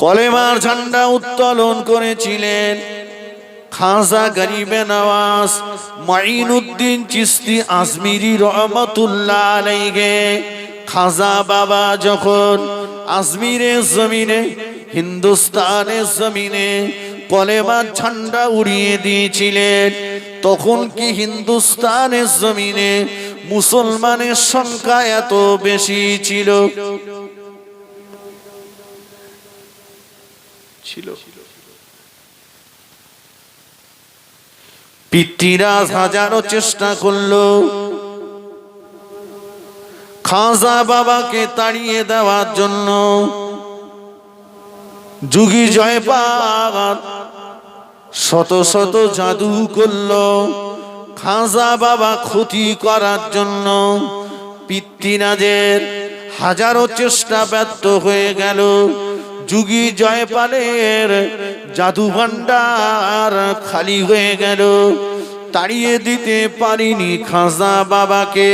কলেমার ঝান্ডা উত্তোলন করেছিলেন খাজা গরিবে নওয়াজ মাইনুদ্দিন চিশতি আজমিরি রহমতুল্লাহ আলাইহি। খাজা বাবা যখন আজমিরের জমিনে, হিন্দুস্তানের জমিনে কলেমার ঝান্ডা উড়িয়ে দিয়েছিলেন, তখন কি হিন্দুস্তানের জমিনে মুসলমানের সংখ্যা এত বেশি ছিল? পৃথ্বীরাজ হাজারো চেষ্টা করলো খাজা বাবাকে তাড়িয়ে দেওয়ার জন্য। যুগী জয়পাল শত শত জাদু করলো খাজা বাবা ক্ষতি করার জন্য। পৃথ্বীরাজের হাজারো চেষ্টা ব্যর্থ হয়ে গেল। যুগী জয়পালের জাদু ভান্ডার খালি হয়ে গেল। তাড়িয়ে দিতে পারিনি খাজা বাবাকে,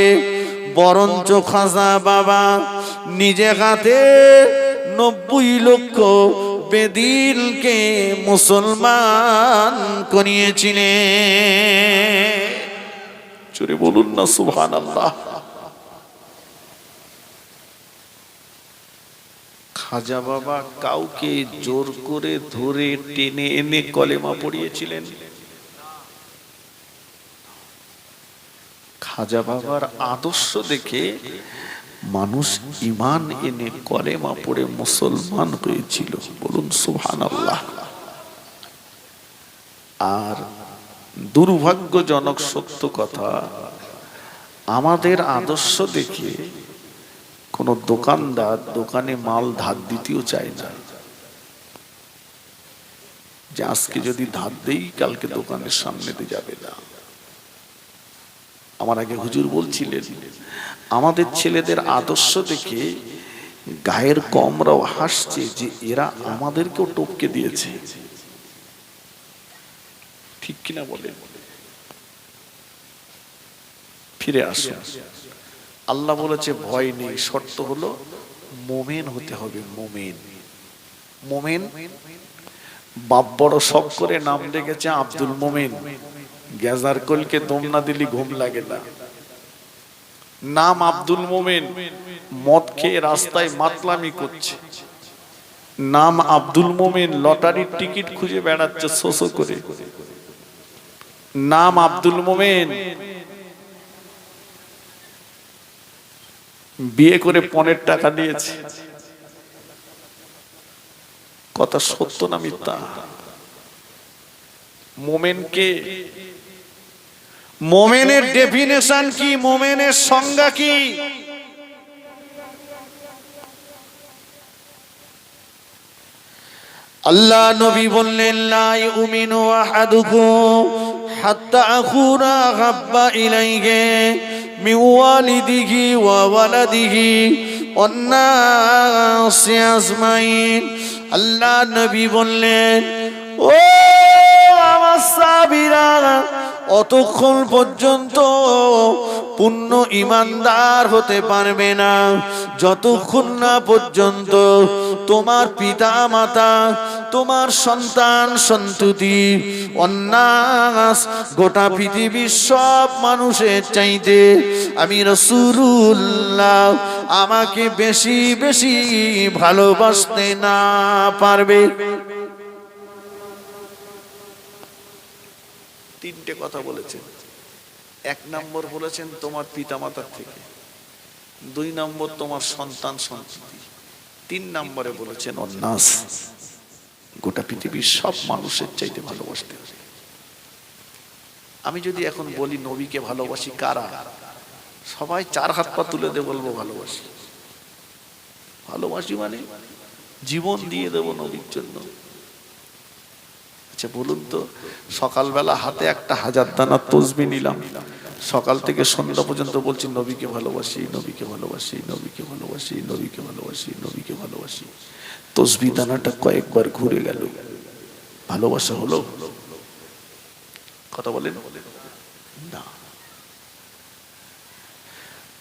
বরঞ্চ খাজা বাবা নিজে হাতে 90 লক্ষ বেদিলকে মুসলমান করিয়েছিলেন। জোরে বলুন না সুবহানাল্লাহ। খাজা বাবা কাউকে জোর করে ধরে টেনে এনে কলেমা পড়িয়েছিলেন? খাজা বাবার আদর্শ দেখে মানুষ ঈমান এনে কলেমা পড়ে মুসলমান হয়েছিল। বলুন সুবহানাল্লাহ। আর দুর্ভাগ্যজনক সত্য কথা, আমাদের আদর্শ দেখে কোন দোকানদার দোকানে মাল ধার দিতেও চায় না, যে আজকে যদি ধার দেই কালকে দোকানের সামনে দিয়ে যাবে না। আমার আগে হুজুর বলছিলেন, আমাদের ছেলেদের আদর্শ দেখে গায়ের কমরাও হাসছে যে এরা আমাদেরকেও টপকে দিয়েছে। ঠিক কিনা বলে? ফিরে আসো। আল্লাহ বলেছে ভয় নেই, শর্ত হলো মোমেন হতে হবে। মোমেন মোমেন বাপ বড় শখ করে নাম রেখেছে আব্দুল মোমেন। গেজার কলকে দম না দিলি ঘুম লাগে না। নাম আব্দুল মোমেন, মদ খেয়ে রাস্তায় মাতলামি করছে। নাম আব্দুল মোমেন, লটারির টিকিট খুঁজে বেড়াচ্ছে শোষো করে। নাম আব্দুল মোমেন, বিয়ে করে 15 টাকা দিয়েছে। কথা সত্য না মিথ্যা? মোমেনকে, মোমেনের ডেফিনেশন কি, মোমেনের সংজ্ঞা কি? আল্লাহ নবী বললেন, লা ইউমিনু আহাদুকুম হাত্তা আকুনা হাব্বা ইলাইহি মিন ওয়ালিদিহি ওয়া ওয়ালাদিহি ওয়ান নাসি আজমাইন। আল্লাহ নবী বললেন, ও আমার সাহাবীরা, অতক্ষণ পর্যন্ত পূর্ণ ঈমানদার হতে পারবে না যতক্ষণ না পর্যন্ত তোমার পিতা মাতা, তোমার সন্তান সন্ততি, অন্নাস গোটা পৃথিবীর সব মানুষের চাইতে আমি রাসূলুল্লাহ আমাকে বেশি বেশি ভালোবাসতে না পারবে। তিনটে কথা বলেছেন। 1 নম্বর বলেছেন তোমার পিতামাতার থেকে, 2 নম্বর তোমার সন্তান সন্ততি, 3 নম্বরে বলেছেন অন্নাস গোটা পৃথিবীর সব মানুষের চাইতে ভালোবাসতে হবে। আমি যদি এখন বলি নবীকে ভালোবাসি, কারা? সবাই 4 হাত পা তুলে দিয়ে বলবো ভালোবাসি। ভালোবাসি মানে জীবন দিয়ে দেব নবীর জন্য। আচ্ছা বলুন তো, সকালবেলা হাতে একটা 1000 দানা তসবিহ নিলাম, সকাল থেকে সন্ধ্যা পর্যন্ত বলছি নবীকে ভালোবাসি, নবীকে ভালোবাসি, নবীকে ভালোবাসি, নবীকে ভালোবাসি, নবীকে ভালোবাসি। তসবিহ দানাটা কয়েকবার ঘুরে গেল, ভালোবাসা হলো? কথা বলেন না।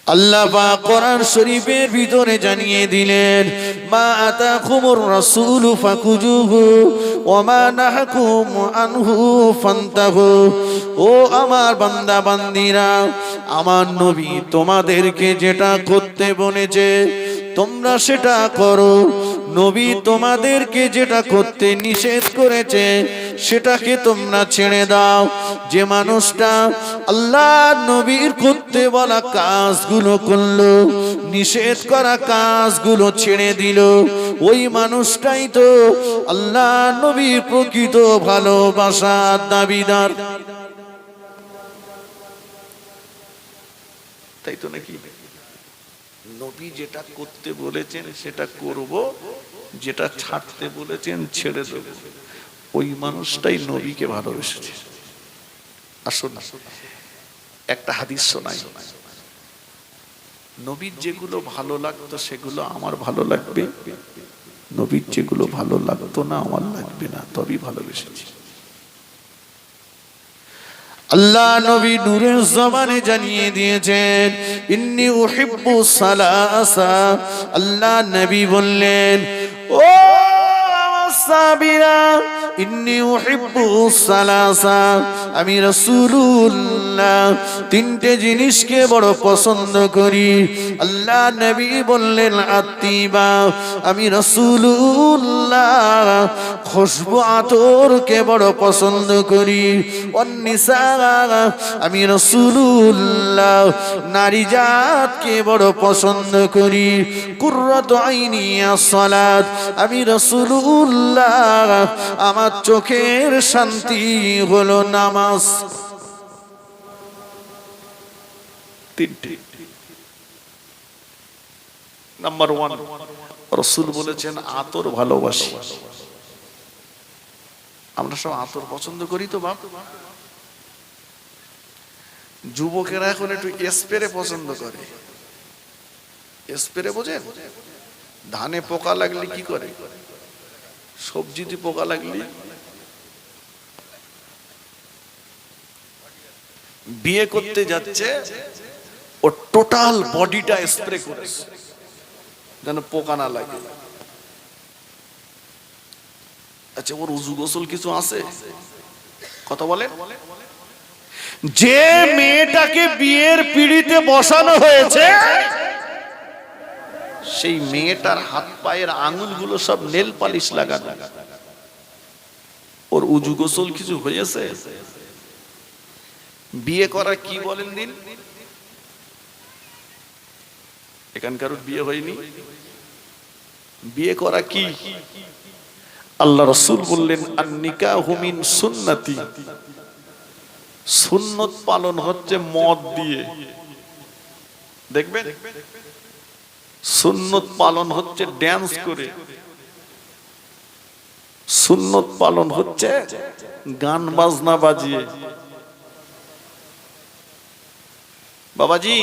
আল্লাহ পাক কোরআন শরীফের ভিতরে জানিয়ে দিলেন, মা আতাকুমুর রাসূলু ফাকুজুহু ওয়া মা নাহাকুম আনহু ফান্তাহু। ও আমার বান্দা বান্দিরা, আমার নবী তোমাদেরকে যেটা করতে বলেছে তোমরা সেটা করো। নবী তোমাদেরকে যেটা করতে নিষেধ করেছে সেটাকে তোমরা ছেড়ে দাও। যে মানুষটা আল্লাহ নবীর করতে বলা কাজগুলো করলো, নিষেধ করা কাজগুলো ছেড়ে দিল, ওই মানুষটাই তো আল্লাহ নবীর প্রকৃত ভালোবাসার দাবিদার। তাই তো নাকি? নবী যেটা করতে বলেছেন সেটা করব, যেটা ছাড়তে বলেছেন ছেড়ে দেব, ওই মানুষটাই নবীকে ভালোবেসেছে। আসুন একটা হাদিস শোনাই। নবীর যেগুলো ভালো লাগতো সেগুলো আমার ভালো লাগবে, নবীর যেগুলো ভালো লাগতো না আমার লাগবে না, তবেই ভালোবেসেছি। আল্লাহ নবী নূরের জবানে জানিয়ে দিয়েছেন, ইন্নী উহিব্বুস সালাসা। আল্লাহ নবী বললেন, ও সাহাবীরা, ইন্নী উহিব্বুস সালাসা, আমি রাসূলুল্লাহ তিনটে জিনিসকে বড় পছন্দ করি। আল্লাহ নবী বললেন, আত্তিবা, আমি রাসূলুল্লাহ খুশবু আতরকে বড় পছন্দ করি। অন্নিসা, আমি রাসূলুল্লাহ নারী জাতকে বড় পছন্দ করি। কুররাতু আইনি as-সালাত, আমি রাসূলুল্লাহ আমার চোখের শান্তি হলো নামাজ। তিনটে। নাম্বার 1, রাসূল বলেছেন আতর ভালোবাসি। আমরা সব আতর পছন্দ করি তো বাপ। যুবকেরা এখন একটু স্প্রে পছন্দ করে। স্প্রে বোঝেন? ধানে পোকা লাগলে কি করে, সবজিতে পোকা লাগলে, বিয়ে করতে যাচ্ছে ও টোটাল বডিটা স্প্রে করেছে যেন পোকা না লাগে। আচ্ছা, ওর উজু গোসল কিছু আছে? কথা বলে। যে মেয়েটাকে বিয়ের পিঁড়িতে বসানো হয়েছে সেই মেয়েটার হাত পায়ের আঙুলগুলো সব নেল পালিশ লাগানো, ওর উজু গোসল কিছু হয়েছে? বিয়ে করা কি বলেন দিন? এখানকার বিয়ে হয়নি? বিয়ে করা কি? আল্লাহ রাসূল বললেন, আন-নিকাহু মিন সুন্নতি, সুন্নত পালন হচ্ছে মদ দিয়ে। দেখবেন, সুন্নত পালন হচ্ছে ড্যান্স করে, সুন্নত পালন হচ্ছে গান বাজনা বাজিয়ে। বাবাজি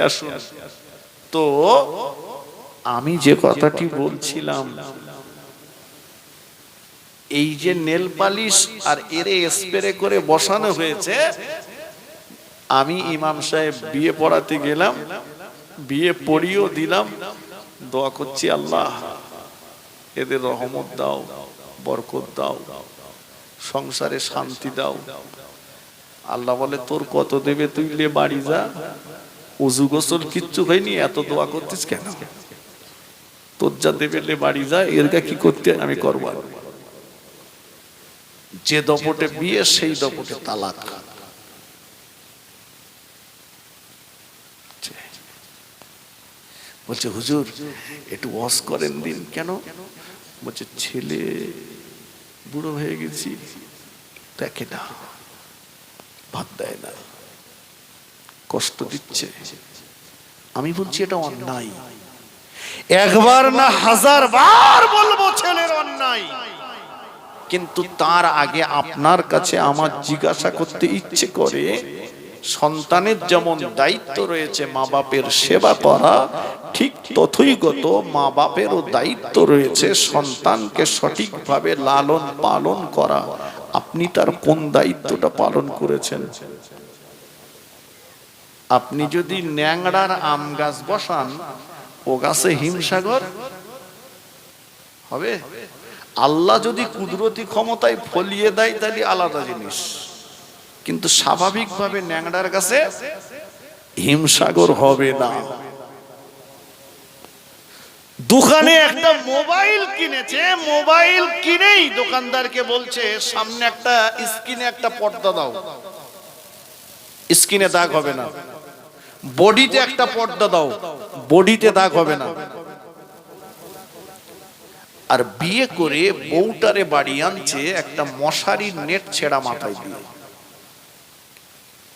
আসুন তো, আমি যে কথাটি বলছিলাম, এই যে নেল পালিশ আর এরে স্প্রে করে বসানো হয়েছে, আমি ইমাম সাহেব বিয়ে পড়াতে গেলাম, বিয়ে পড়িয়েও দিলাম, দোয়া করছি আল্লাহ এদের রহমত দাও, বরকত দাও, সংসারে শান্তি দাও। আল্লাহ বলে, তোর কত দেবে, তুই লে বাড়ি যা, উজু গোসল কিচ্ছু হয়নি, এত দোয়া করতিস কেন? তোর যা দেবে লে বাড়ি যা, এরকা কি করতে আমি করবো? যে দপটে বিয়ে সেই দপটে তালাক। বলছে হুজুর একটু ওয়াজ করেন দিন। কেন? বলছে ছেলে বুড়ো হয়ে গেছি, দেখে না, ভাত দেয় না, কষ্ট দিচ্ছে। আমি বলছি এটা অন্যায়, একবার না হাজার বার বলবো ছেলের অন্যায়, কিন্তু তার আগে আপনার কাছে আমার জিজ্ঞাসা করতে ইচ্ছে করে, সন্তানের যেমন দায়িত্ব রয়েছে মা বাপের সেবা করা, ঠিক তথৈগত মা বাপেরও দায়িত্ব রয়েছে সন্তানকে সঠিকভাবে লালন পালন করা। আপনি তার কোন দায়িত্বটা পালন করেছেন? আপনি যদি ন্যাংড়ার আম গাছ বসান, ও গাছে হিমসাগর হবে? আল্লাহ যদি কুদরতি ক্ষমতায় ফলিয়ে দেয় তাহলে আলাদা জিনিস, কিন্তু স্বাভাবিকভাবে ন্যাংড়ার কাছে হিমসাগর হবে না। দোকানে একটা মোবাইল কিনেছে, মোবাইল কিনেই দোকানদারকে বলছে সামনে একটা স্ক্রিনে একটা পর্দা দাও। স্কিনে দাগ হবে না। বডিতে একটা পর্দা দাও, বডিতে দাগ হবে না। আর বিয়ে করে বউটারে বাড়ি আনছে একটা মশারির নেট ছেঁড়া মাথায় দিয়ে।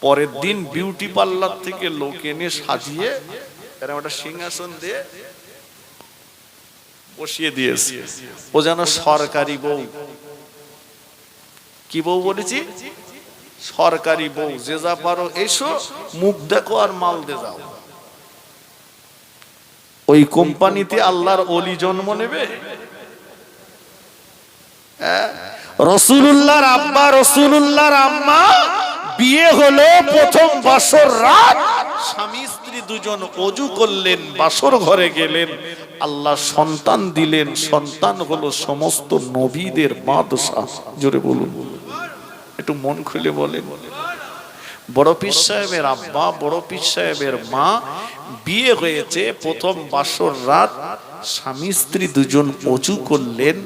পরের দিন বিউটি পার্লার থেকে লোক এনে সাজিয়ে একটা সিংহাসন দিয়ে বসিয়ে দিয়েছে। ও যেন সরকারি বউ। কি বউ বলেছি? সরকারি বউ। যে যা পারো এসো, মুখ দেখো আর মাল দে যাও। ওই কোম্পানিতে আল্লাহর ওলি জন্ম নেবে? রাসূলুল্লাহর আব্বা রাসূলুল্লাহর আম্মা বিয়ে হলো প্রথম বাসর রাত, স্বামী স্ত্রী দুজন ওযু করলেন, বাসর ঘরে গেলেন, আল্লাহ সন্তান দিলেন। সন্তান হলো সমস্ত নবীদের বাদশাহ। জোরে বলুন, একটু মন খুলে বলেন। বড় পীর সাহেবের আব্বা, বড় পীর সাহেবের মা, বিয়ে হয়েছে প্রথম বাসর রাত, স্বামী স্ত্রী দুজন ওযু করলেন,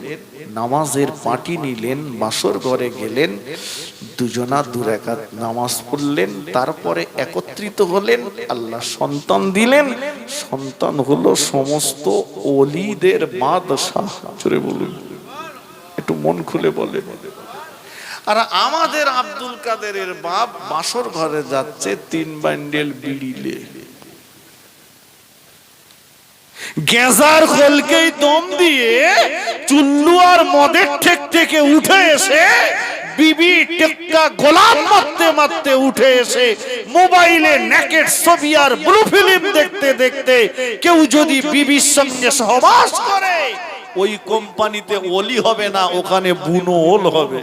নামাজের পাটি নিলেন, বাসর ঘরে গেলেন, দুজনা দু রাকাত নামাজ পড়লেন, তারপরে একত্রিত হলেন, আল্লাহ সন্তান দিলেন। সন্তান হলো সমস্ত ওলিদের বাদশাহ। জোরে বলুন, একটু মন খুলে বলেন। আর আমাদের আব্দুল কাদেরের বাপ বাসর ঘরে যাচ্ছে 3 বান্ডেল বিড়িলে, গেজার খোলকেই দম দিয়ে চুল্লু আর মদের ঠেক থেকে উঠে এসে বিবি টেক্কা গোলাম মারতে মারতে উঠে এসে মোবাইলে নেকেট ছবি আর ব্লু ফিল্ম দেখতে দেখতে কেউ যদি বিবির সঙ্গে সহবাস করে, ওই কোম্পানিতে ওলি হবে না, ওখানে বুনো ওল হবে।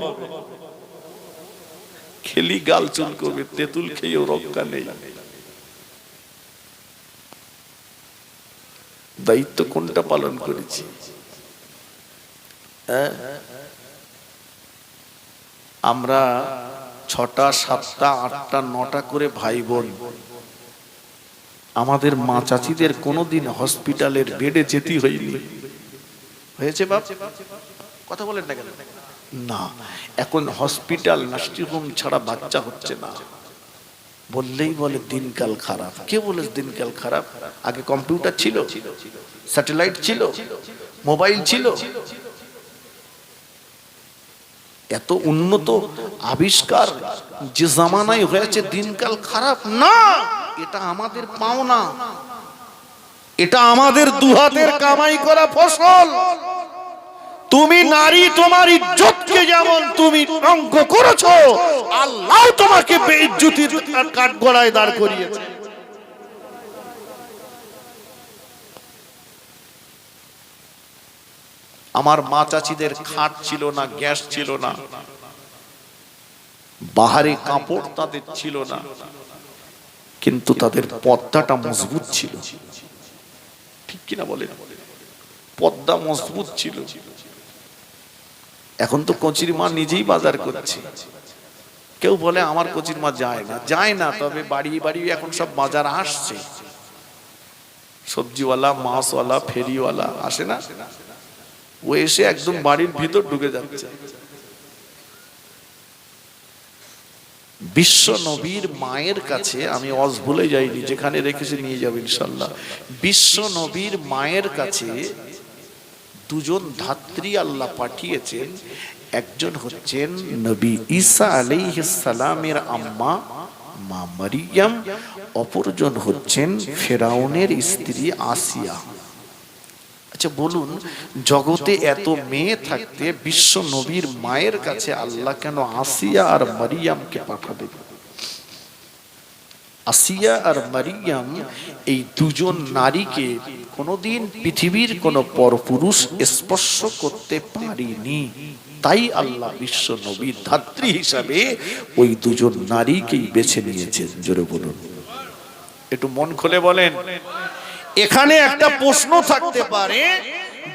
খেলি গাল চুল করবে, তেঁতুল খেয়েও রক্ষা নেই। দায়িত্ব কোনটা পালন করেছি? আমরা 6টা 7টা 8টা 9টা করে ভাই বোন। আমাদের মা চাচিদের কোনোদিন হসপিটালের বেডে যেতে হয়নি। হয়েছে বাপ? কথা বলেন না কেন? না, এখন হসপিটাল নার্সিংহোম ছাড়া বাচ্চা হচ্ছে না। বললেই বলে দিনকাল খারাপ। কে বলে দিনকাল খারাপ? আগে কম্পিউটার ছিল, স্যাটেলাইট ছিল, মোবাইল ছিল, এত উন্নত আবিষ্কার যে জামানায় হয়েছে, দিনকাল খারাপ না। এটা আমাদের পাওনা, এটা আমাদের দুহাতের কামাই করা ফসল। তুমি নারী, তোমার ইজ্জতকে যেমন তুমি অঙ্ক করেছো, আল্লাহ তোমাকে বেইজ্জতির কাঠগড়ায় দাঁড় করিয়েছে। আমার মা চাচিদের খাট ছিল না, গ্যাস ছিল না, বাহারি কাপড় তাদের ছিল না, কিন্তু তাদের পর্দাটা মজবুত ছিল। ঠিক কিনা বলেন? পর্দা মজবুত ছিল। এখন তো কচির মা নিজেই বাজার করছে। কেউ বলে আমার কচির মা যায় না, যায় না, তবে বাড়ি বাড়ি এখন সব বাজার আসছে। সবজিওয়ালা, মাছওয়ালা, ফেরিওয়ালা আসে না, ও এসে একদম বাড়ির ভিতর ঢুকে যাচ্ছে। বিশ্ব নবীর মায়ের কাছে, আমি ওয়াজ ভুলে যাইনি, যেখানে রেখেছি নিয়ে যাবো ইনশাল্লাহ। বিশ্ব নবীর মায়ের কাছে দুজন ধাত্রী আল্লাহ পাঠিয়েছেন। একজন হচ্ছেন নবী ঈসা আলাইহিস সালামের আম্মা মা মারিয়াম, অপরজন হচ্ছেন ফেরাউনের স্ত্রী আসিয়া। আচ্ছা বলুন, জগতে এত মেয়ে থাকতে বিশ্ব নবীর মায়ের কাছে আল্লাহ কেন আসিয়া আর মারিয়ামকে পাঠাবেন? আসিয়া আর মারিয়াম এই দুজন নারীকে কোনোদিন পৃথিবীর কোনো পরপুরুষ স্পর্শ করতে পারেনি। তাই আল্লাহ বিশ্ব নবীর ধাত্রী হিসাবে ওই দুজন নারীকেই বেছে নিয়েছেন। জোরে বলুন। একটু মন খুলে বলেন। এখানে একটা প্রশ্ন থাকতে পারে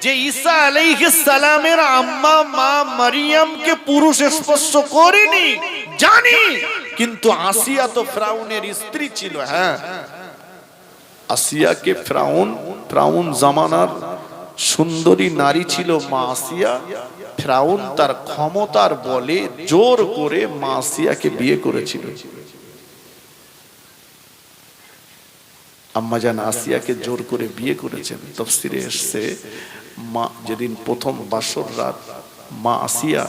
যে ঈসা আলাইহিস সালামের আম্মা মা মারিয়ামকে পুরুষ স্পর্শ করেনি, জানি, কিন্তু আসিয়া তো ফিরআউনের স্ত্রী ছিল। হ্যাঁ, আসিয়াকে ফিরআউন জামানার সুন্দরী নারী ছিল মা আসিয়া। ফিরআউন তার ক্ষমতার বলে জোর করে মা আসিয়াকে বিয়ে করেছিল। আম্মাজান আসিয়াকে জোর করে বিয়ে করেছেন। তাফসীরে এসেছে মা যেদিন প্রথম বাসর রাত, মা আসিয়া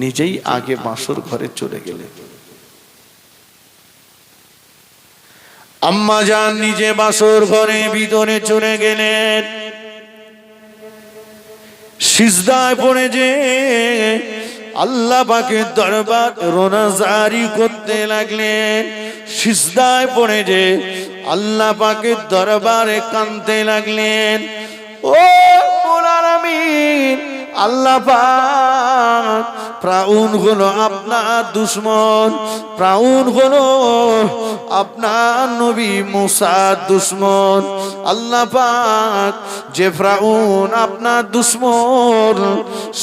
নিজেই আগে বাসর ঘরে চলে গেলেন। আম্মা জান নিজে বাসর ঘরে ভিতরে চলে গেলেন, সিজদায় পড়ে যে আল্লাহ পাকের দরবার রোনাজারি করতে লাগলেন। সিজদায় পড়ে যে আল্লাহ পাকের দরবারে কাঁদতে লাগলেন। ও রব্বুল আলামিন, আল্লাহ পাক, ফিরআউন হলো আপনার দুশমন, ফিরআউন হলো আপনার নবী মুসার দুশমন। আল্লাহ পাক, যে ফিরআউন আপনার দুশমন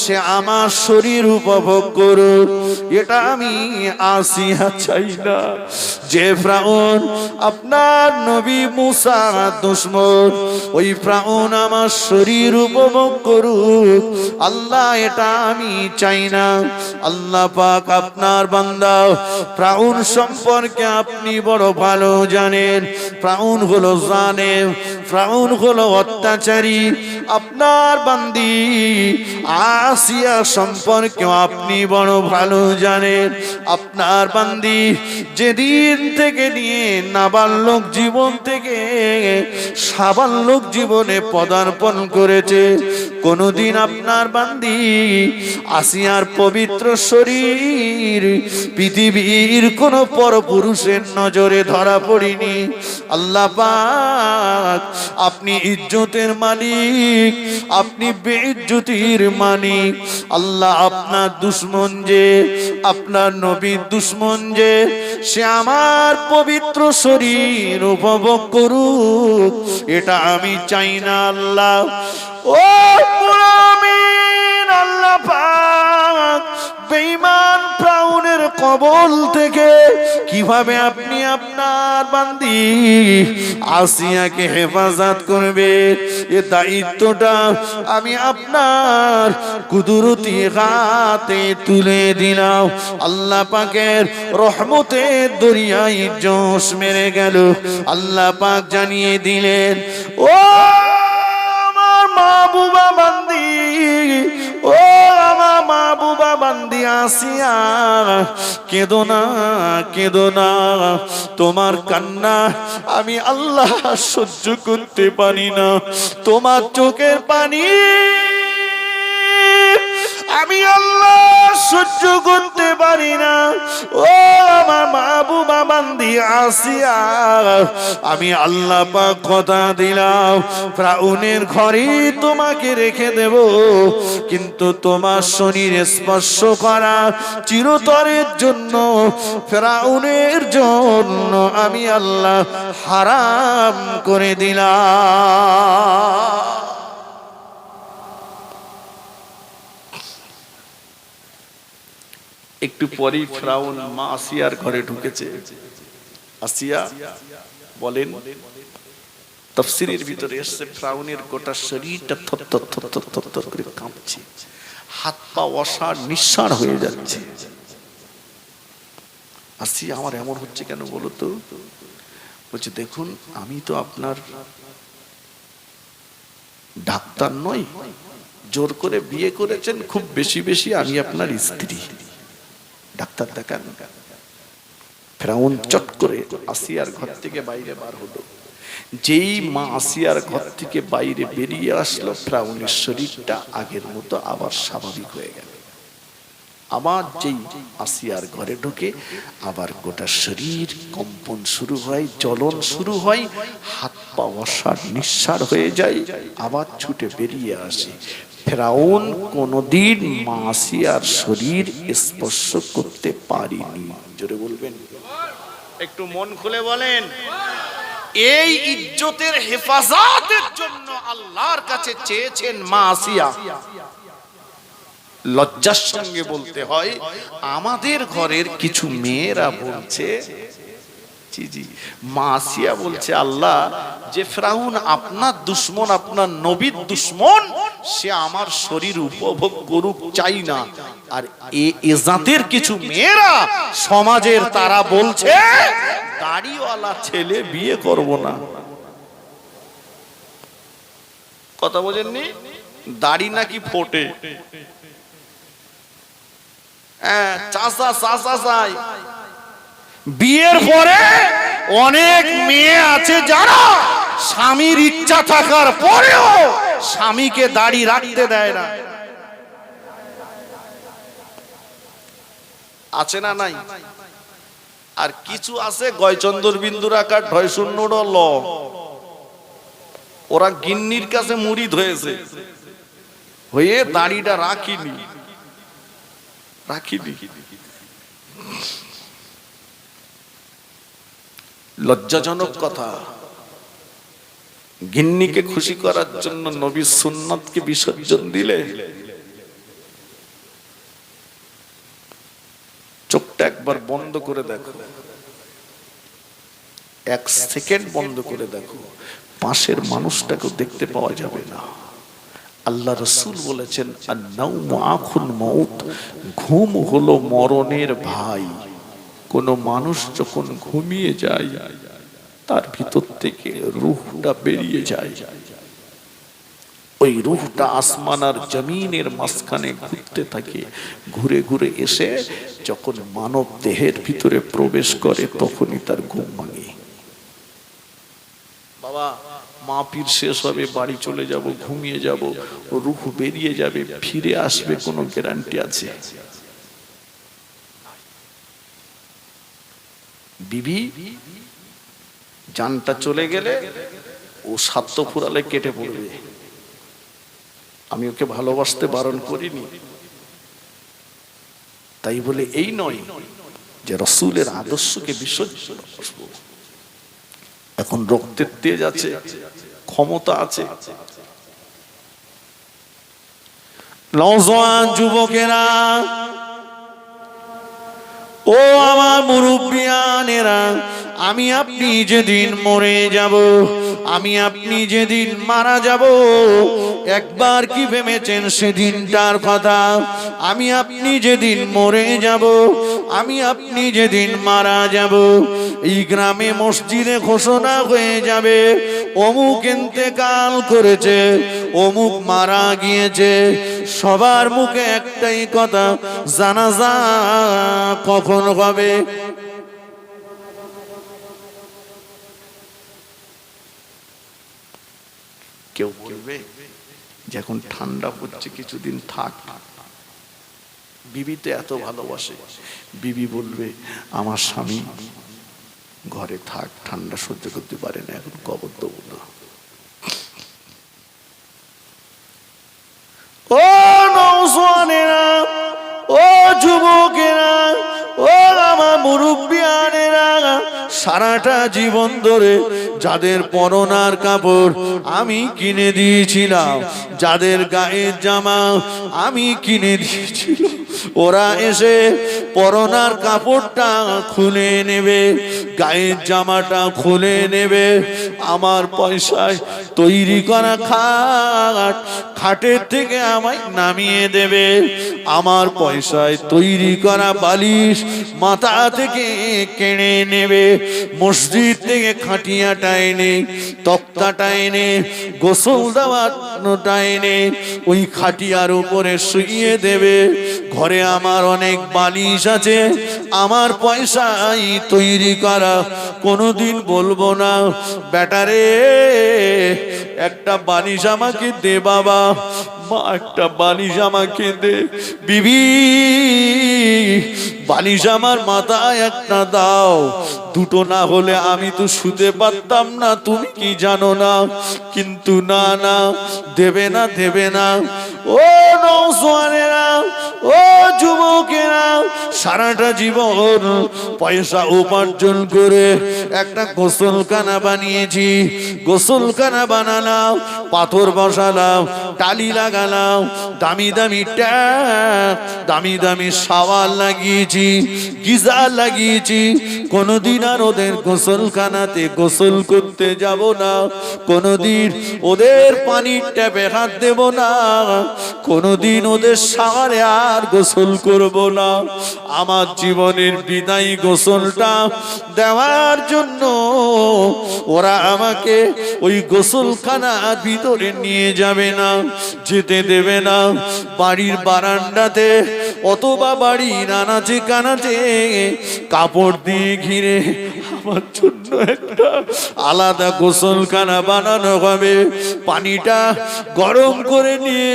সে আমার শরীর উপভোগ করুক, এটা আমি আসিয়া চাই না। যে ফিরআউন আপনার নবী মুসার দুশমন, ওই ফিরআউন আমার শরীর উপভোগ করুক, আল্লাহ এটা আমি চাই না। আল্লাহ পাক আপনার বান্দা ফিরআউন সম্পর্কে আপনি বড় ভালো জানেন। ফিরআউন হলো জালেম, ফিরআউন হলো অত্যাচারী। আপনার বান্দি আসিয়া সম্পর্কে আপনি বড় ভালো জানেন। আপনার বান্দি যেদিন থেকে নিয়ে নাবালক জীবন থেকে সাবালক জীবনে পদার্পণ করেছে, কোনদিন আপনার বান্দি আসিয়ার পবিত্র শরীর পৃথিবীর কোন পরপুরুষের নজরে ধরা পড়িনি। আল্লাহ পাক, আপনি ইজ্জতের মালিক, আপনি বেইজ্জতির মালিক। আল্লাহ আপনার দুশমন যে, আপনার নবীর দুশমন যে, সে আমার পবিত্র শরীর উপভোগ করুক, এটা আমি চাই না। আল্লাহ, ও আমিন, আল্লাহ পাক বেঈমান ফিরআউনের কবল থেকে কিভাবে আপনি আপনার বান্দি আসিয়াকে হেফাজত করবে, এ দায়িত্বটা আমি আপনার কুদরতি হাতে তুলে দিলাম। আল্লাহ পাকের রহমতের দরিয়ায় জোশ মেরে গেল। আল্লাহ পাক জানিয়ে দিলেন, ও আমার মাহবুবা বান্দি, ও আমার মাহবুবা বান্দি আসিয়া, কেঁদো না, কেঁদো না। তোমার কান্না আমি আল্লাহ সহ্য করতে পারি না। তোমার চোখের পানি আমি আল্লাহ সহ্য করতে পারি না। ও আমার মাহবুবা বান্দি আসিয়া, আমি আল্লাহ পাক কথা দিলাম ফিরআউনের ঘরে তোমাকে রেখে দেব, কিন্তু তোমার শরীর স্পর্শ করা চিরতরের জন্য ফিরআউনের জন্য আমি আল্লাহ হারাম করে দিলাম। একটু পরেই ফিরআউন মা আসিয়ার ঘরে ঢুকেছে। আসিয়া বলেন, তাফসীরের ভিতরে এসেছে ফিরআউনের গোটা শরীরটা থরথর থরথর থরথর করে কাঁপছে, হাত পা অসাড় নিঃসাড় হয়ে যাচ্ছে। আসিয়া, আমার এমন হচ্ছে কেন বলো তো? বলছে, দেখুন আমি তো আপনার ডাক্তার নই, জোর করে বিয়ে করেছেন, খুব বেশি বেশি আমি আপনার স্ত্রী, ডাক্তার দেখান। ফিরআউন চট করে আসিয়ার ঘর থেকে বাইরে বার হলো। যেই মা আসিয়ার ঘর থেকে বাইরে বেরিয়ে আসলো, ফিরআউনের শরীরটা আগের মতো আবার স্বাভাবিক হয়ে গেল। আবার যেই আসিয়ার ঘরে ঢুকে আবার গোটা শরীর কম্পন শুরু হয়, জ্বলন শুরু হয়, হাত পা অসাড় নিঃসাড় হয়ে যায়, আবার ছুটে বেরিয়ে আসে। ফিরআউন কোনদিন মা আসিয়ার শরীর স্পর্শ করতে পারেনি। জোরে বলবেন, একটু মন খুলে বলেন। এই ইজ্জতের হেফাজতের জন্য আল্লাহর কাছে চেয়েছেন মা আসিয়া। লজ্জার সঙ্গে বলতে হয়, আমাদের ঘরের কিছু মেয়েরা বলছে, জি জি, মা আসিয়া বলছে, আল্লাহ, যে ফিরাউন আপনার দুশমন, আপনার নবীর দুশমন, সে আমার শরীর উপভোগ করুক, চাই না। আর এ জাতের কিছু মেয়েরা সমাজের, তারা বলছে দাড়িওয়ালা ছেলে বিয়ে করব না। কথা বোঝেননি? দাড়ি নাকি ফোটে, চাচা চাচা চাই। বিয়ের পরে অনেক মেয়ে আছে যারা স্বামীর ইচ্ছা থাকার পরেও স্বামীকে দাড়ি রাখতে দেয় না। আছে না নাই? আর কিছু আছে গয়চন্দর বিন্দুর আকার ঢয় শূন্য ল, ওরা গিন্নির কাছে মুরিদ হয়েছে, হয়ে দাড়িটা রাখিনি। লজ্জাজনক কথা। গিন্নিকে খুশি করার জন্য নবীর সুন্নতকে বিসর্জন দিলে। চোখটা একবার বন্ধ করে দেখো, এক সেকেন্ড বন্ধ করে দেখো, পাশের মানুষটাকেও দেখতে পাওয়া যাবে না। আল্লাহ রাসূল বলেছেন, আন-নাওমু আখুল মাউত, ঘুম হলো মরণের ভাই। কোন মানুষ যখন ঘুমিয়ে যায়, তার ভিতর থেকে রূহটা বেরিয়ে যায়। ওই রূহটা আসমান আর জমিনের মাঝখানে ঘুরতে থাকে, ঘুরে ঘুরে এসে যখন মানব দেহের ভিতরে প্রবেশ করে, তখনই তার ঘুম ভাঙে। বাবা, মাহফিল শেষ হবে, বাড়ি চলে যাব, ঘুমিয়ে যাব, রূহ বেরিয়ে যাবে, ফিরে আসবে কোনো গ্যারান্টি আছে? বিবি জানটা চলে গেলে ও স্বার্থ ফুরালে কেটে পড়বে। আমি ওকে ভালোবাসতে বারণ করিনি, তাই বলে এই নয় যে রাসূলের আদর্শকে বিসর্জন করব। এখন রক্তের তেজ আছে, ক্ষমতা আছে, নওজোয়ান যুবকেরা, ও আমার মুরব্বিয়ানেরা, আমি আপনি যেদিন মরে যাব, আমি আপনি যেদিন মারা যাব, একবার কি ভেবেছেন সেদিনটার কথা? আমি আপনি যেদিন মরে যাব, আমি আপনি যেদিন মারা যাব, এই গ্রামে মসজিদে ঘোষণা হয়ে যাবে, অমুক ইন্তেকাল করেছে, অমুক মারা গিয়েছে। সবার মুখে একটাই কথা, জানাজা কখন হবে? কেউ বলবে যে এখন ঠান্ডা পড়ছে, কিছুদিন থাক। বিবিতে এত ভালোবাসে, বিবি বলবে আমার স্বামী ঘরে থাক, ঠান্ডা সহ্য করতে পারে না, এখন কবর দেবো না। ও নওজোয়ানেরা, ও যুবকেরা, ও আমার মুরব্বিয়ানেরা, সারাটা জীবন ধরে যাদের পরনার কাপড় আমি কিনে দিয়েছিলাম, যাদের গায়ের জামা আমি কিনে দিয়েছিলাম, ওরা এসে পরনার কাপড়টা খুলে নেবে, গায়ের জামাটা খুলে নেবে, আমার পয়সায় তৈরি করা খাট, খাটের থেকে আমায় নামিয়ে দেবে, আমার পয়সায় তৈরি করা বালিশ মাথা থেকে কেড়ে নেবে, মসজিদ থেকে খাটিয়াটা এনে, তক্তাটা এনে, গোসল দেওয়াটা এনে ওই খাটিয়ার উপরে শুইয়ে দেবে। ঘরে আমার অনেক বালিশ আছে, আমার পয়সায় তৈরি করা। কোনোদিন বলবো না বেটারে একটা বালিশ আমাকে দে বাবা, মা একটা বালিশ আমাকে দে, বিবি বালিশ আমার মাথায় একটা দাও, দুটো না হলে আমি তো শুতে পারতাম না, তুমি কি জানো না? কিন্তু না না, দেবে না, দেবে না। ও নওজোয়ানেরা, ও যুবকেরা, সারাটা জীবন পয়সা উপার্জন করে একটা গোসলখানা বানিয়েছি। গোসলখানা বানালাম, পাথর বসালাম, টালি লাগালাম, দামি দামি ট্যাপ, দামি দামি শাওয়ার লাগিয়েছি, গিজার লাগিয়েছি। কোনদিন আর ওদের গোসলখানাতে গোসল করতে যাব না, কোনদিন ওদের পানির ট্যাপে হাত দেব না, কোনদিন ওদের শাওয়ারে আর গোসল করব না। আমার জীবনের বিদায়ী গোসলটা দেওয়ার জন্য ওরা আমাকে ওই গোসলখানার ভিতরে নিয়ে যাবে না, যেতে দেবে না। বাড়ির বারান্দাতে অথবা বাড়ির আনাচে কানাচে কাপড় দিয়ে ঘিরে আমার জন্য একটা আলাদা গোসলখানা বানানো হবে। পানিটা গরম করে নিয়ে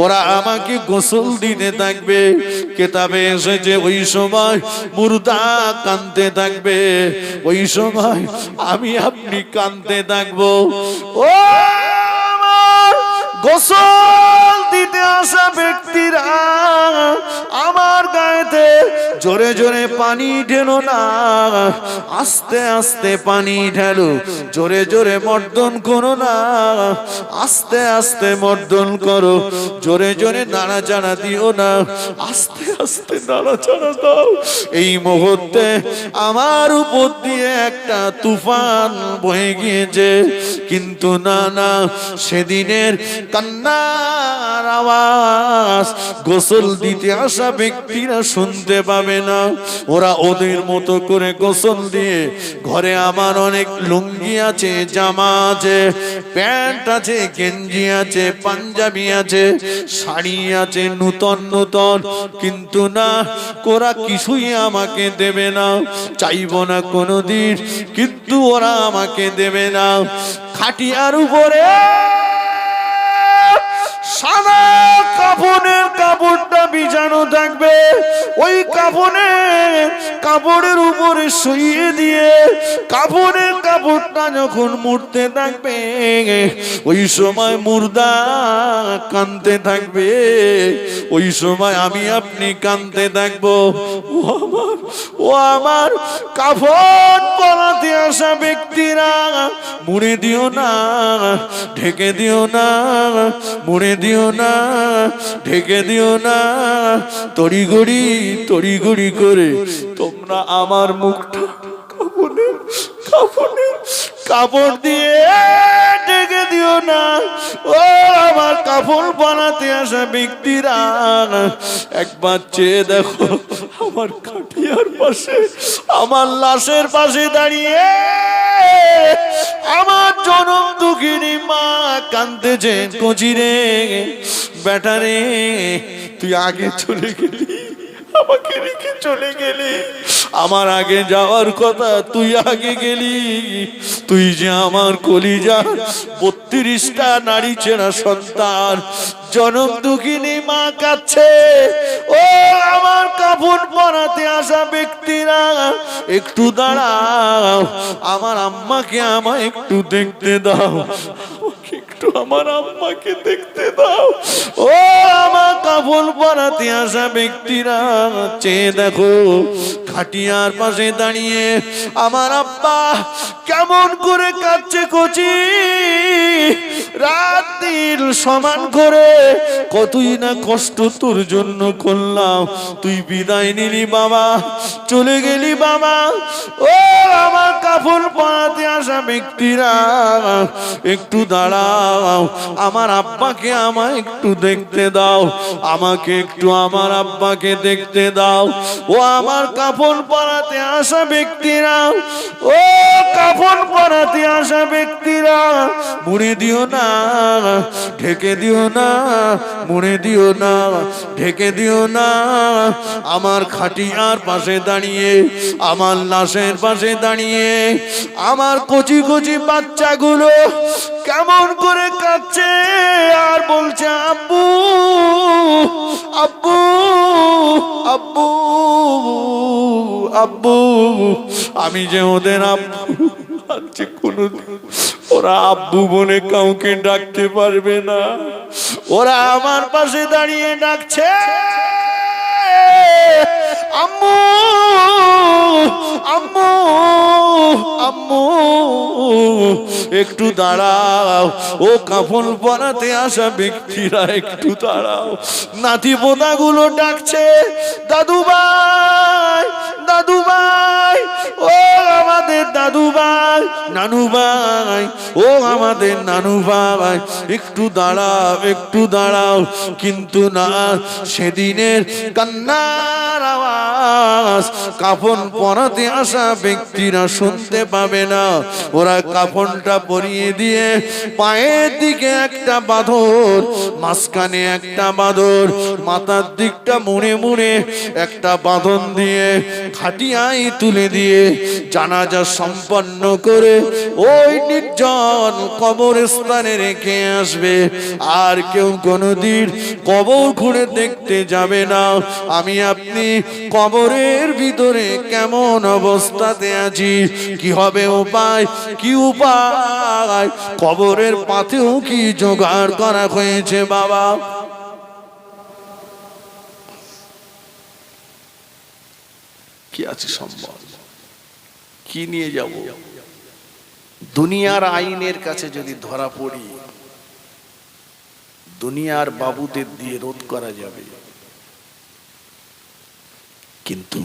ওরা আমাকে গোসল দিতে থাকবে। কেতাবে এসেছে ওই সময় মুর্দা কাঁদতে থাকবে, ওই সময় আমি আপনি কাঁদতে থাকবো। ও আমার গোসল দিতে আসা ব্যক্তিরা, আমার গায়েতে জোরে জোরে পানি ঢেলো না, আস্তে আস্তে পানি ঢেলো। জোরে জোরে মর্দন করো না, আস্তে আস্তে মর্দন করো। জোরে জোরে নাড়াচাড়া দিও না, আস্তে আস্তে নাড়াচাড়া দাও। এই মুহূর্তে আমার উপর দিয়ে একটা তুফান বয়ে গিয়েছে, কিন্তু না না, সেদিনের কান্নার আওয়াজ গোসল দিতে আসা ব্যক্তিরা শুনতে পাবে না। ওরা ওদের মতো করে গোসল দিয়ে ঘরে আমার অনেক লুঙ্গি আছে, জামা আছে, প্যান্ট আছে, গেঞ্জি আছে, পাঞ্জাবি আছে, শাড়ি আছে, নূতন নূতন, কিন্তু না, ওরা কিছুই আমাকে দেবে না, চাইবো না কোনোদিন, কিন্তু ওরা আমাকে দেবে না। খাটিয়ার উপরে সাদা কাপড়ের কাপড়টা বিছানো থাকবে, ওই কাপড়ের উপরে শুইয়ে দিয়ে কাপড়ের কাপড়টা যখন মুড়তে থাকবে, ওই সময় মুর্দা কাঁদতে থাকবে, ওই সময় আমি আপনি কাঁদতে থাকবো। ও আমার কাফন পরাতে আসা ব্যক্তিরা, মুড়ে দিও না, ঢেকে দিও না, মুড়ে দিও না, ঢেকে দিও না। তড়িঘড়ি করে তোমরা আমার মুখটা কাপড় দিয়ে ঢেকে দিও না। ও আমার কাপড় বানাতে আসা ব্যক্তিরা, একবার চেয়ে দেখো আমার খাটিয়ার পাশে, আমার লাশের পাশে দাঁড়িয়ে আমার জনম দুঃখিনী মা কাঁদতেছে। কচিরে বেটারে, তুই আগে চলে গেলি, আমাকে রেখে চলে গেলি, আমার আগে যাওয়ার কথা, তুই আগে গেলি। তুই যে আমার কলিজা 32টা নারী চেনা সন্তান, জনম দুঃখিনী মা কাঁদছে। ও আমার কাপড় পরাতে আসা ব্যক্তিরা, একটু দাঁড়াও, আমার আম্মাকে আমায় একটু দেখতে দাও, একটু আমার আম্মাকে দেখতে দাও। ও আমার কাপড় পরাতে আসা ব্যক্তিরা, চেয়ে দেখো খাটিয়ার পাশে দাঁড়িয়ে আমার আব্বা কেমন করে কাঁদছে। কচি রাত দিন সমান করে কতই না কষ্ট তোর জন্য করলাম, তুই বিদায় নিলি বাবা, চলে গেলি বাবা। ও আমার কাপড় পরাতে আসা ব্যক্তিরা, একটু দাঁড়াও, আমার আব্বাকে আমায় একটু দেখতে দাও, আমাকে একটু আমার আব্বাকে দেখতে দাও। ও আমার কাপড় পরাতে আসা ব্যক্তিরা, ও কাপড় পরাতে আসা ব্যক্তিরা, মুড়ে দিও না, ঢেকে দিও না, মুড়ে দিও না, ঢেকে দিও না। আমার খাটিয়ার পাশে দাঁড়িয়ে, আমার লাশের পাশে দাঁড়িয়ে আমার কচি কচি বাচ্চাগুলো কেমন করে কাঁদছে আর বলছে আব্বু আব্বু আব্বু আব্বু। আমি যে ওদের আব্বু, আজকে কোনোদিন ওরা আব্বু বলে কাউকে ডাকতে পারবে না, ওরা আমার পাশে দাঁড়িয়ে ডাকছে আম্মু আম্মু আম্মু একটু দাঁড়াও, ও কাফন পরাতে আসা ব্যক্তিরা একটু দাঁড়াও। নাতি পোতাগুলো ডাকছে, দাদু ভাই দাদু ভাই, ও আমাদের দাদু ভাই, নানু ভাই, ও আমাদের নানু ভাই, একটু দাঁড়াও একটু দাঁড়াও। কিন্তু না, সেদিনের কান্নার আওয়াজ কাফন পরাতে আসা ব্যক্তিরা শুনতে পাবে না। ওরা কাফনটা পরিয়ে দিয়ে পায়ের দিকে একটা বাঁধন, মাঝখানে একটা বাঁধন, মাথার দিকটা মুড়ে মুড়ে একটা বাঁধন দিয়ে খাটিয়ায় তুলে দিয়ে জানাজা সম্পন্ন করে ওই নির্জন কবরস্থানে রেখে আসবে। আর কেউ কোনোদিন কবর ঘুরে দেখতে যাবে না। আমি আপনি কবরের ভিতরে কেমন অবস্থাতে আছি, কি হবে উপায়, কি উপায়, কবরের পাথেও কি জোগাড় করা হয়েছে বাবা? কি আছে সম্বল, কি নিয়ে যাব? দুনিয়ার আইনের কাছে যদি ধরা পড়ি, দুনিয়ার বাবুদের দিয়ে রোধ করা যাবে, কিন্তু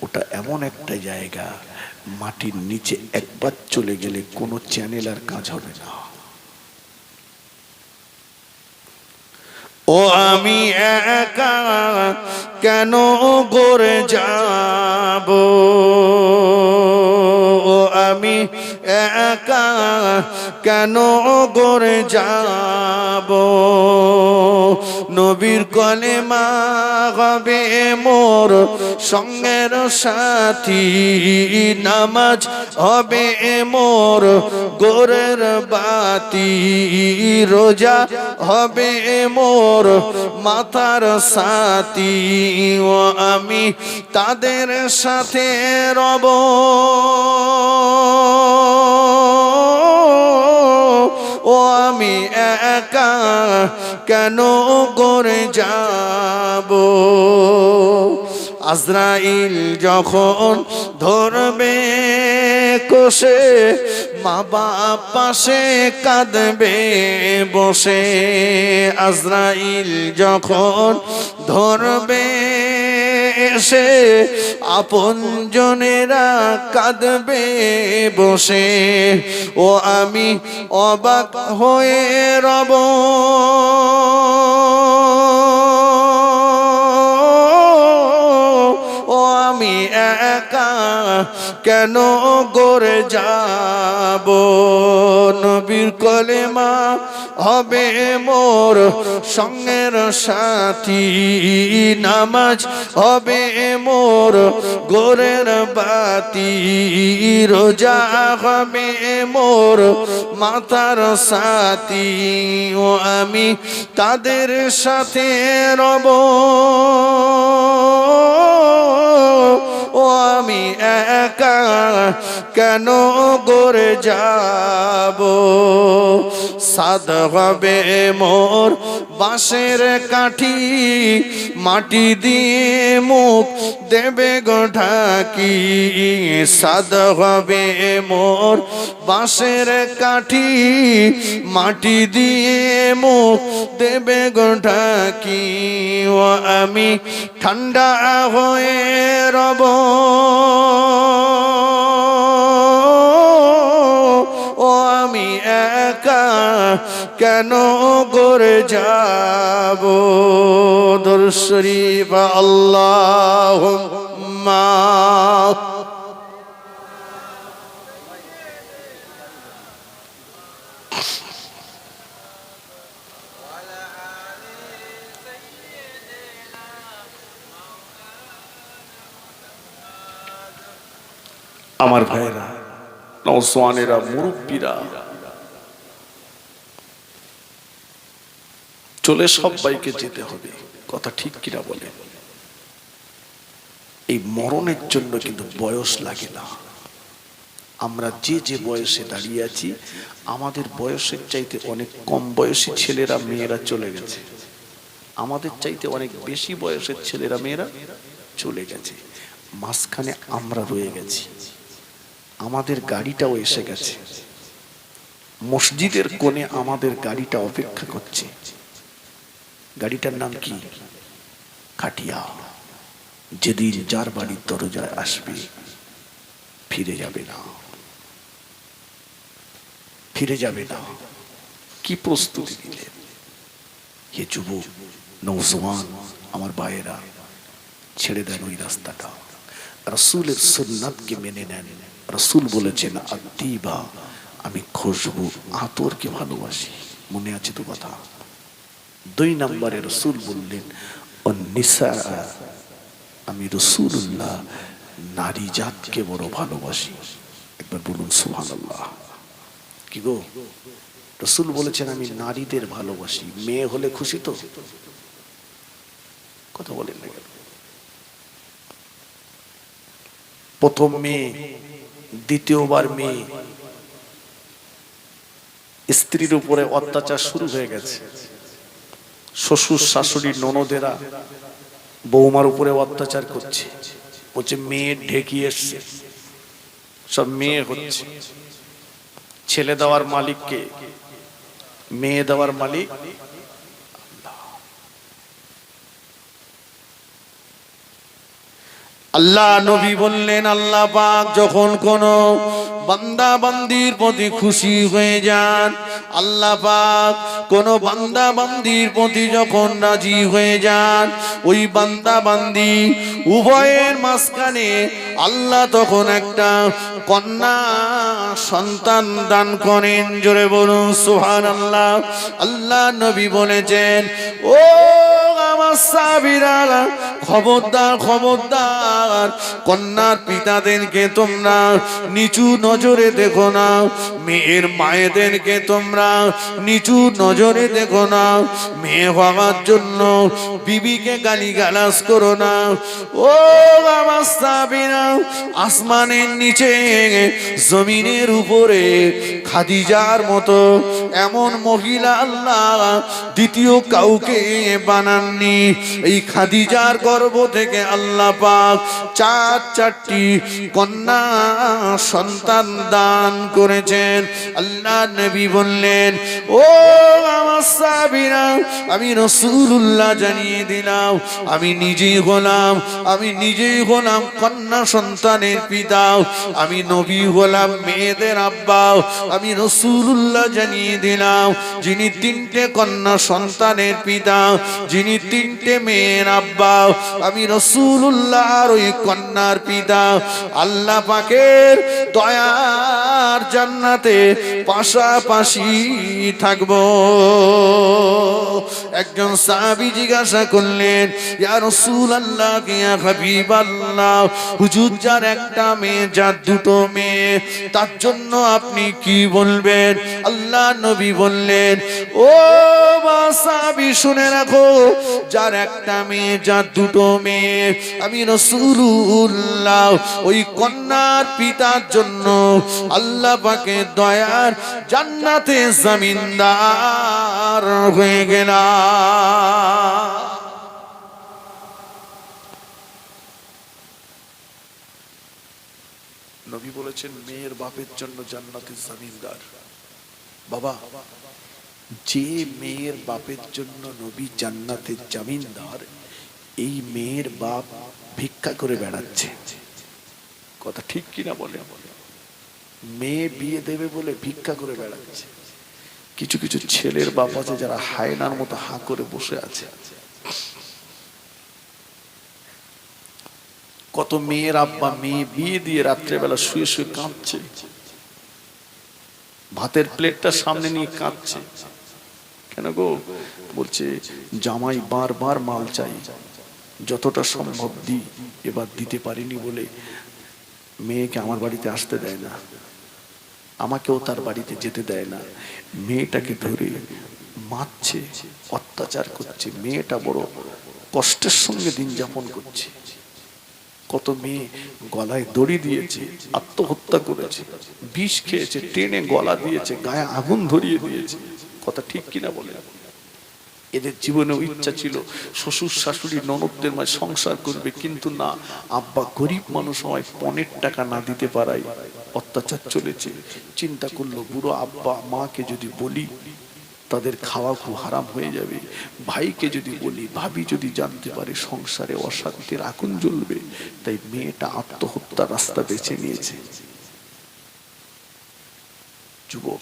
ওটা এমন একটা জায়গা, মাটির নিচে একবার চলে গেলে কোনো চ্যানেল আর কাজ হবে না। ও আমি একা কেন গড়ে যাব, ও আমি একা কেন গড়ে যাব, নবীর কলেমা হবে মোর সঙ্গের সাথী, নামাজ হবে মোর গোরের বাতি, রোজা হবে মোর মাথার সাথী, ও আমি তাদের সাথে রব, ও আমি একা কেন গড়ে যাব। আজরাইল যখন ধরবে কষে, মা বাপ পাশে কাঁদবে বসে, আজরাইল যখন ধরবে এসে, আপন জনেরা কাঁদবে বসে, ও আমি অবাক হয়ে রব, ও আমি একা কেন গড়ে যাব, নবীর কলেমা হবে মোর সঙ্গের সাথী, নামাজ হবে মোর গোরের বাতি, রোজা হবে মোর মাথার সাথী, ও আমি তাদের সাথে রব, ও আমি একা কেন গড়ে যাব। সাদ হবে মোর বাঁশের কাঠি, মাটি দিয়ে মুখ দেবে গো ঢাকি, সাদ হবে মোর বাঁশের কাঠি, মাটি দিয়ে মুখ দেবে গো ঢাকি, ও আমি ঠান্ডা হয়ে রব, ও আমি একা কেন গড়ে যাব। দরুদ শরীফ আল্লাহুম্মা আমার ভাইরা, নওজওয়ানেরা, মুরব্বীরা, চলে সবাইকে যেতে হবে, কথা ঠিক কিনা বলে? এই মরণের জন্য কিন্তু বয়স লাগে না। আমরা যে যে বয়সে দাঁড়িয়ে আছি, আমাদের বয়সের চাইতে অনেক কম বয়সী ছেলেরা মেয়েরা চলে গেছে, আমাদের চাইতে অনেক বেশি বয়সের ছেলেরা মেয়েরা চলে গেছে, মাঝখানে আমরা রয়ে গেছি, আমাদের গাড়িটাও এসে গেছে, মসজিদের কোণে আমাদের গাড়িটা অপেক্ষা করছে। গাড়িটার নাম কি? খাটিয়া। যেদিন যার বাড়ির দরজায় আসবে ফিরে যাবে না, ফিরে যাবে না। কি প্রস্তুতি নিলেন হে যুবক, নওজওয়ান, আমার ভাইয়েরা, ছেড়ে দেন ওই রাস্তাটা, রাসূলের সুন্নাতকে মেনে নেন। রাসূল বলেছেন আত্তিবা, আমি খুশবু আতরকে ভালোবাসি। মনে আছে তো কথা? 2 নম্বরে রাসূল বললেন অন্নিসা, আমি রাসূলুল্লাহ নারী জাতকে বড় ভালোবাসি। একবার বলুন সুবহানাল্লাহ। কি গো, রাসূল বলেছেন আমি নারীদের ভালোবাসি। মেয়ে হলে খুশি তো? কথা বলেন না কেন? প্রথম মেয়ে, দ্বিতীয়বার মেয়ে, স্ত্রীর উপরে অত্যাচার শুরু হয়ে গেছে। শ্বশুর শাশুড়ি ননদেরা বৌমার উপরে অত্যাচার করছে, বলছে মেয়ে ঢেকি এসছে, সব মেয়ে হচ্ছে। ছেলে দেওয়ার মালিককে, মেয়ে দেওয়ার মালিক আল্লাহ। নবী বললেন আল্লাহ পাক যখন কোন বান্দা বান্দির প্রতি খুশি হয়ে যান, আল্লাহ পাক কোন বান্দা বান্দির প্রতি যখন রাজি হয়ে যান, ওই বান্দা বান্দি উভয়ের মাঝখানে আল্লাহ তখন একটা কন্যা সন্তান দান করেন। জোরে বলুন সুবহানাল্লাহ। আল্লাহ নবী বলেছেন, ও আমার সাহাবীরা, খবরদার খবরদার, কন্যার পিতাদেরকে তোমরা নিচু নজরে দেখো না, মেয়ের মায়েদেরকে তোমরা নিচু নজরে দেখো না, মেয়ে হওয়ার জন্য বিবিকে গালিগালাজ করো না। ও আমার সাহাবীরা, আসমানের নিচে জমিনের উপরে খাদিজার মতো এমন মহিলা আল্লাহ দ্বিতীয় কাউকে বানাননি। এই খাদিজার গর্ভ থেকে আল্লাহ পাক 4টি কন্যা সন্তান দান করেছেন। আল্লাহ নবী বললেন, ও আমার সাহাবীরা, আমি রাসূলুল্লাহ জানিয়ে দিলাম, আমি নিজেই হলাম কন্যা সন্তানের পিতা, আমি নবী হলাম মেয়েদের আব্বা। আমি রাসূলুল্লাহ জানিয়ে দিলাম, যিনি 3টে কন্যা সন্তানের পিতা, যিনি 3টে মেয়ের আব্বা, আমি রাসূলুল্লাহ আর ওই কন্যার পিতা। আল্লাহ পাকের দয়ার জান্নাতে পাশাপাশি থাকবো। একজন সাহাবী জিজ্ঞাসা করলেন, ইয়া রাসূলুল্লাহ, ইয়া হাবিবাল্লাহ, হুজুর যার একটা মেয়ে, যার 2টো মেয়ে, তার জন্য আপনি কি বলবেন? আল্লাহ নবী বললেন, ও সাহাবী শুনে রাখো, যার একটা মেয়ে, যার 2টো মেয়ে, আমি রাসূলুল্লাহ ওই কন্যার পিতার জন্য আল্লাহ পাকের দয়ার জান্নাতে জমিনদার হয়ে গেলাম। নবী বলেছেন মেয়ের বাপের জন্য জান্নাতের জমিনদার। বাবা, যে মেয়ের বাপের জন্য নবী জান্নাতের জমিনদার, এই মেয়ের বাপ ভিক্ষা করে বেড়াচ্ছে। কথা ঠিক কিনা বলে? মেয়ে বিয়ে দেবে বলে ভিক্ষা করে বেড়াচ্ছে। কিছু কিছু ছেলের বাপ আছে যারা হায়নার মতো হাঁ করে বসে আছে। কত মেয়ের আব্বা মেয়ে বিয়ে দিয়ে রাত্রেবেলা শুয়ে শুয়ে কাঁদছে, ভাতের প্লেটটা সামনে নিয়ে কাঁদছে। কেন গো? বলছে জামাই বারবার মাল চাই, যতটা সম্ভব দিই, এবার দিতে পারিনি বলে মেয়েকে আমার বাড়িতে আসতে দেয় না, আমাকেও তার বাড়িতে যেতে দেয় না। মেয়েটাকে ধরে মারছে, অত্যাচার করছে। মেয়েটা বড় কষ্টের সঙ্গে দিন যাপন করছে। কত মেয়ে গলায় দড়ি দিয়েছে, আত্মহত্যা করেছে, বিষ খেয়েছে, টেনে গলা দিয়েছে, গায়ে আগুন ধরিয়ে দিয়েছে। কথা ঠিক কিনা বলে? এদের জীবনেও ইচ্ছা ছিল শ্বশুর শাশুড়ি ননদদের মাঝে সংসার করবে, কিন্তু না, আব্বা গরিব মানুষ হয়, পনের টাকা না দিতে পারায় অত্যাচার চলেছে। চিন্তা করলো বুড়ো আব্বা মাকে যদি বলি তাদের খাওয়া খুব হারাম হয়ে যাবে, ভাইকে যদি বলি ভাবি যদি জানতে পারে সংসারে অশান্তির আগুন জ্বলবে, তাই মেয়েটা আত্মহত্যার রাস্তা বেছে নিয়েছে। যুবক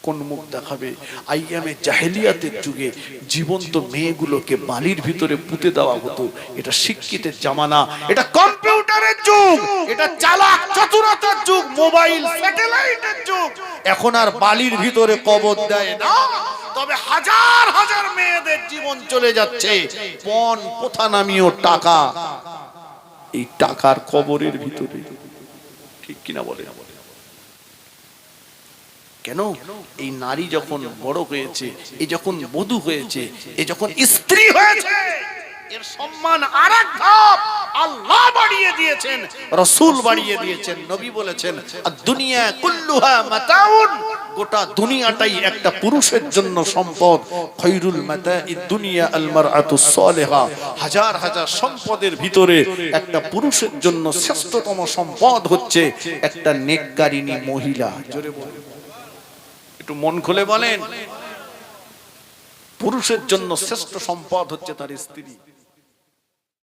কোন মুখ দেখাবে? আইয়ামে জাহেলিয়াতের যুগে জীবন্ত মেয়েগুলোকে বালির ভিতরে পুঁতে দেওয়া হতো। এটা শিক্ষিতের জামানা, এটা কম্পিউটারের যুগ, এটা চালাক চতুরতার যুগ, মোবাইল স্যাটেলাইটের যুগ। এখন আর বালির ভিতরে কবর দেয় না, তবে হাজার হাজার মেয়েদের জীবন চলে যাচ্ছে পণ প্রথা নামীয় টাকা, এই টাকার কবরের ভিতরে। ঠিক কিনা বলে? কেন? এই নারী যখন বড় হয়েছে, এই যখন বধূ হয়েছে, এই যখন স্ত্রী হয়েছে, এর সম্মান আরেক ধাপ আল্লাহ বাড়িয়ে দিয়েছেন, রাসূল বাড়িয়ে দিয়েছেন। নবী বলেছেন আদ-দুনিয়া কুল্লুহা মাতাউন, গোটা দুনিয়াটাই একটা পুরুষের জন্য সম্পদ। খায়রুল মাতাঈদ দুনিয়া আল মারআতুস সালিহা, হাজার হাজার সম্পদের ভিতরে একটা পুরুষের জন্য শ্রেষ্ঠতম সম্পদ হচ্ছে একটা নেককারিনী মহিলা। জোরে বলুন, একটু মন খুলে বলেন। পুরুষের জন্য শ্রেষ্ঠ সম্পদ হচ্ছে তার স্ত্রী।